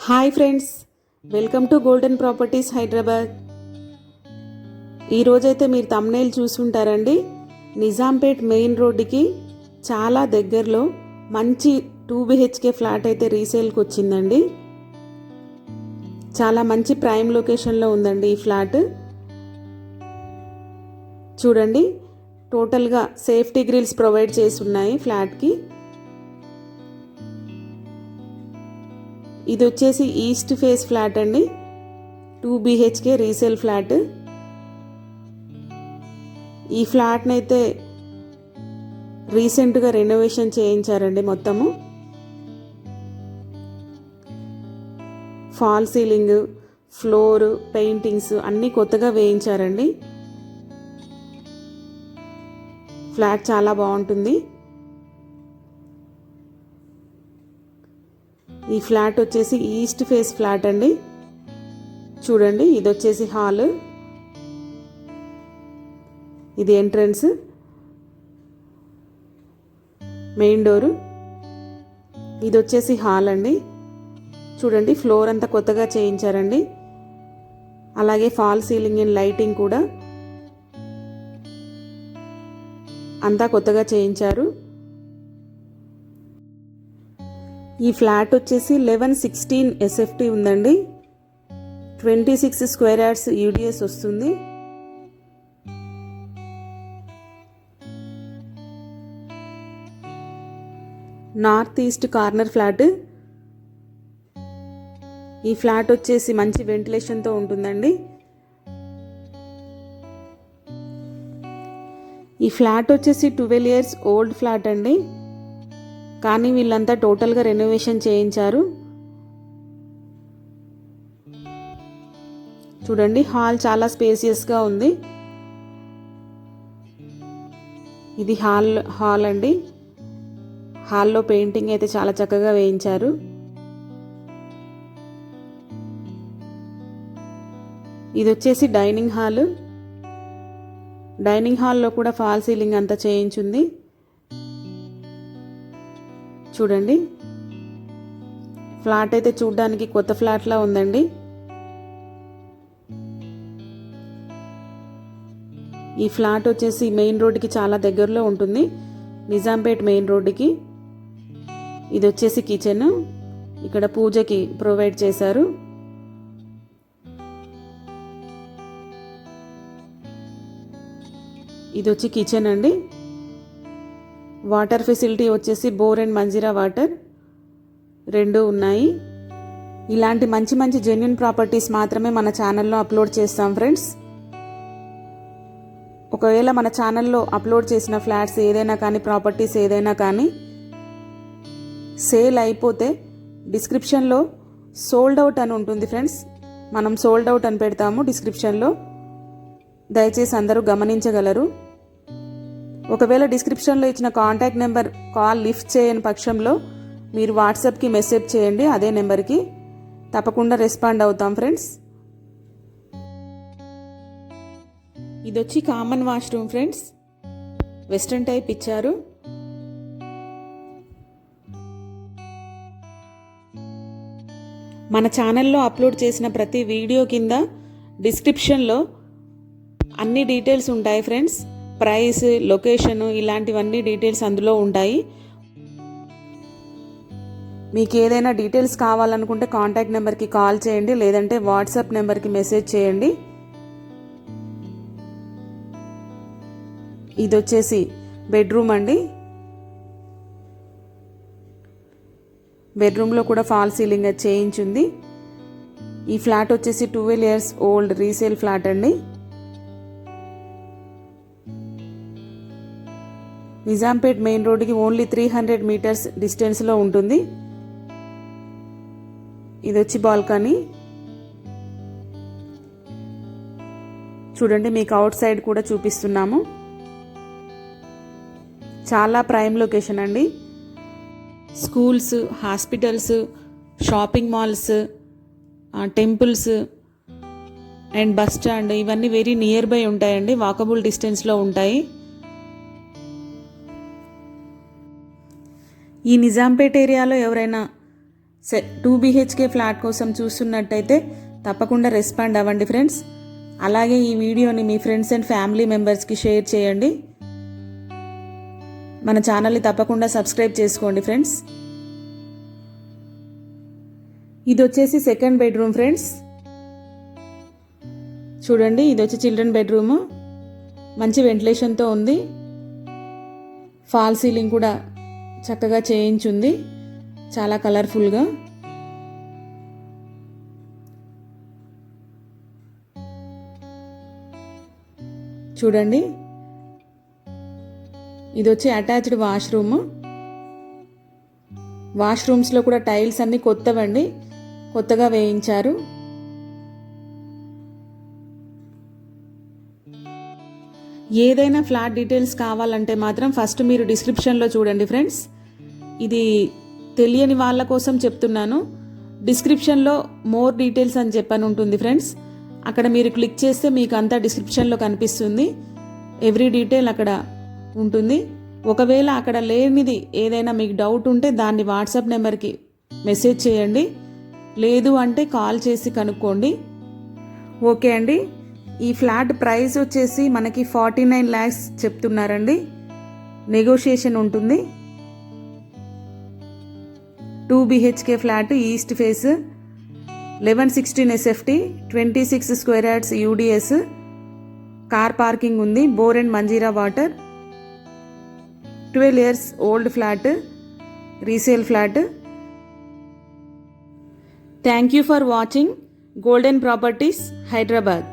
Hi friends, welcome to golden properties Hyderabad. ఈరోజైతే మీరు thumbnail చూసుంటారండి. Nizampet main రోడ్డుకి చాలా దగ్గరలో మంచి 2 BHK ఫ్లాట్ అయితే రీసేల్కి వచ్చిందండి. చాలా మంచి ప్రైమ్ లొకేషన్లో ఉందండి ఈ ఫ్లాట్. చూడండి, టోటల్గా సేఫ్టీ గ్రిల్స్ ప్రొవైడ్ చేసి ఉన్నాయి ఫ్లాట్కి. ఇది వచ్చేసి ఈస్ట్ ఫేస్ ఫ్లాట్ అండి, 2 BHK రీసేల్ ఫ్లాట్. ఈ ఫ్లాట్ని అయితే రీసెంట్గా రెనోవేషన్ చేయించారండి. మొత్తము ఫాల్ సీలింగ్, ఫ్లోర్, పెయింటింగ్స్ అన్నీ కొత్తగా వేయించారండి. ఫ్లాట్ చాలా బాగుంటుంది. ఈ ఫ్లాట్ వచ్చేసి ఈస్ట్ ఫేస్ ఫ్లాట్ అండి. చూడండి, ఇది వచ్చేసి హాల్, ఇది ఎంట్రన్స్, మెయిన్ డోరు. ఇది వచ్చేసి హాల్ అండి. చూడండి, ఫ్లోర్ అంతా కొత్తగా చేయించారండి. అలాగే ఫాల్ సీలింగ్ అండ్ లైటింగ్ కూడా అంతా కొత్తగా చేయించారు. ఈ ఫ్లాట్ వచ్చేసి 1116 SFT ఉందండి. 26 స్క్వేర్ యార్డ్స్ UDS వస్తుంది. North east corner flat. ఈ ఫ్లాట్ వచ్చేసి మంచి వెంటిలేషన్తో ఉంటుందండి. ఈ ఫ్లాట్ వచ్చేసి 12 years ఓల్డ్ ఫ్లాట్ అండి, కానీ వీళ్ళంతా టోటల్గా రెనోవేషన్ చేయించారు. చూడండి, హాల్ చాలా స్పేసియస్గా ఉంది. ఇది హాల్ అండి. హాల్లో పెయింటింగ్ అయితే చాలా చక్కగా వేయించారు. ఇది వచ్చేసి డైనింగ్ హాల్. డైనింగ్ హాల్లో కూడా ఫాల్ సీలింగ్ అంతా చేయించుంది. చూడండి, ఫ్లాట్ అయితే చూడడానికి కొత్త ఫ్లాట్లా ఉందండి. ఈ ఫ్లాట్ వచ్చేసి మెయిన్ రోడ్డుకి చాలా దగ్గరలో ఉంటుంది, నిజాంపేట్ మెయిన్ రోడ్డుకి. ఇది వచ్చేసి కిచెన్, ఇక్కడ పూజకి ప్రొవైడ్ చేశారు. ఇది వచ్చి కిచెన్ అండి. వాటర్ ఫెసిలిటీ వచ్చేసి బోర్ అండ్ మంజీరా వాటర్ 2 ఉన్నాయి. ఇలాంటి మంచి మంచి జెన్యూన్ ప్రాపర్టీస్ మాత్రమే మన ఛానల్లో అప్లోడ్ చేస్తాం ఫ్రెండ్స్. ఒకవేళ మన ఛానల్లో అప్లోడ్ చేసిన ఫ్లాట్స్ ఏదైనా కానీ, ప్రాపర్టీస్ ఏదైనా కానీ సేల్ అయిపోతే డిస్క్రిప్షన్లో సోల్డ్ అవుట్ అని ఉంటుంది ఫ్రెండ్స్. మనం సోల్డ్ అవుట్ అని పెడతాము డిస్క్రిప్షన్లో, దయచేసి అందరూ గమనించగలరు. ఒకవేళ డిస్క్రిప్షన్లో ఇచ్చిన కాంటాక్ట్ నెంబర్ కాల్ లిఫ్ట్ చేయని పక్షంలో మీరు వాట్సాప్కి మెసేజ్ చేయండి, అదే నెంబర్కి తప్పకుండా రెస్పాండ్ అవుతాం ఫ్రెండ్స్. ఇది వచ్చి common washroom friends, western type ఇచ్చారు. మన ఛానల్లో అప్లోడ్ చేసిన ప్రతి వీడియో కింద డిస్క్రిప్షన్లో అన్ని డీటెయిల్స్ ఉంటాయి ఫ్రెండ్స్. ప్రైస్, లొకేషన్, ఇలాంటివన్నీ డీటెయిల్స్ అందులో ఉంటాయి. మీకు ఏదైనా డీటెయిల్స్ కావాలనుకుంటే కాంటాక్ట్ నెంబర్కి కాల్ చేయండి, లేదంటే వాట్సాప్ నెంబర్కి మెసేజ్ చేయండి. ఇది వచ్చేసి బెడ్రూమ్ అండి. బెడ్రూమ్లో కూడా ఫాల్ సీలింగ్ చేయించుంది. ఈ ఫ్లాట్ వచ్చేసి 12 years ఓల్డ్ రీసేల్ ఫ్లాట్ అండి. నిజాంపేట్ మెయిన్ రోడ్డుకి ఓన్లీ 300 meters డిస్టెన్స్లో ఉంటుంది. ఇది వచ్చి బాల్కనీ. చూడండి, మీకు అవుట్ సైడ్ కూడా చూపిస్తున్నాము. చాలా ప్రైమ్ లొకేషన్ అండి. Schools, hospitals, shopping malls, temples and bus stand ఇవన్నీ వెరీ నియర్ బై ఉంటాయండి, వాకబుల్ డిస్టెన్స్లో ఉంటాయి. ఈ నిజాంపేట్ ఏరియాలో ఎవరైనా 2 BHK ఫ్లాట్ కోసం చూస్తున్నట్టయితే తప్పకుండా రెస్పాండ్ అవ్వండి ఫ్రెండ్స్. అలాగే ఈ వీడియోని మీ ఫ్రెండ్స్ అండ్ ఫ్యామిలీ మెంబర్స్కి షేర్ చేయండి. మన ఛానల్ని తప్పకుండా సబ్స్క్రైబ్ చేసుకోండి ఫ్రెండ్స్. ఇది వచ్చేసి సెకండ్ బెడ్రూమ్ ఫ్రెండ్స్. చూడండి, ఇది వచ్చి చిల్డ్రన్ బెడ్రూమ్. మంచి వెంటిలేషన్తో ఉంది. ఫాల్ సీలింగ్ కూడా చక్కగా చేయించుంది, చాలా కలర్ఫుల్గా. చూడండి, ఇది వచ్చి అటాచ్డ్ వాష్రూమ్. వాష్రూమ్స్లో కూడా టైల్స్ అన్నీ కొత్తవండి, కొత్తగా వేయించారు. ఏదైనా ఫ్లాట్ డీటెయిల్స్ కావాలంటే మాత్రం ఫస్ట్ మీరు డిస్క్రిప్షన్లో చూడండి ఫ్రెండ్స్. ఇది తెలియని వాళ్ళ కోసం చెప్తున్నాను. డిస్క్రిప్షన్లో మోర్ డీటెయిల్స్ అని చెప్పని ఉంటుంది ఫ్రెండ్స్. అక్కడ మీరు క్లిక్ చేస్తే మీకు అంతా డిస్క్రిప్షన్లో కనిపిస్తుంది. ఎవ్రీ డీటెయిల్ అక్కడ ఉంటుంది. ఒకవేళ అక్కడ లేనిది ఏదైనా మీకు డౌట్ ఉంటే దాన్ని వాట్సాప్ నెంబర్కి మెసేజ్ చేయండి, లేదు అంటే కాల్ చేసి కనుక్కోండి. ఓకే అండి, ఈ ఫ్లాట్ ప్రైస్ వచ్చేసి మనకి 49 lakhs చెప్తున్నారండి. నెగోషియేషన్ ఉంటుంది. 2 BHK flat, east face, 1116 SFT, 26 square yards UDS, car parking ఉంది, bore and Manjeera water, 12 years old flat, resale flat. Thank you for watching golden properties, Hyderabad.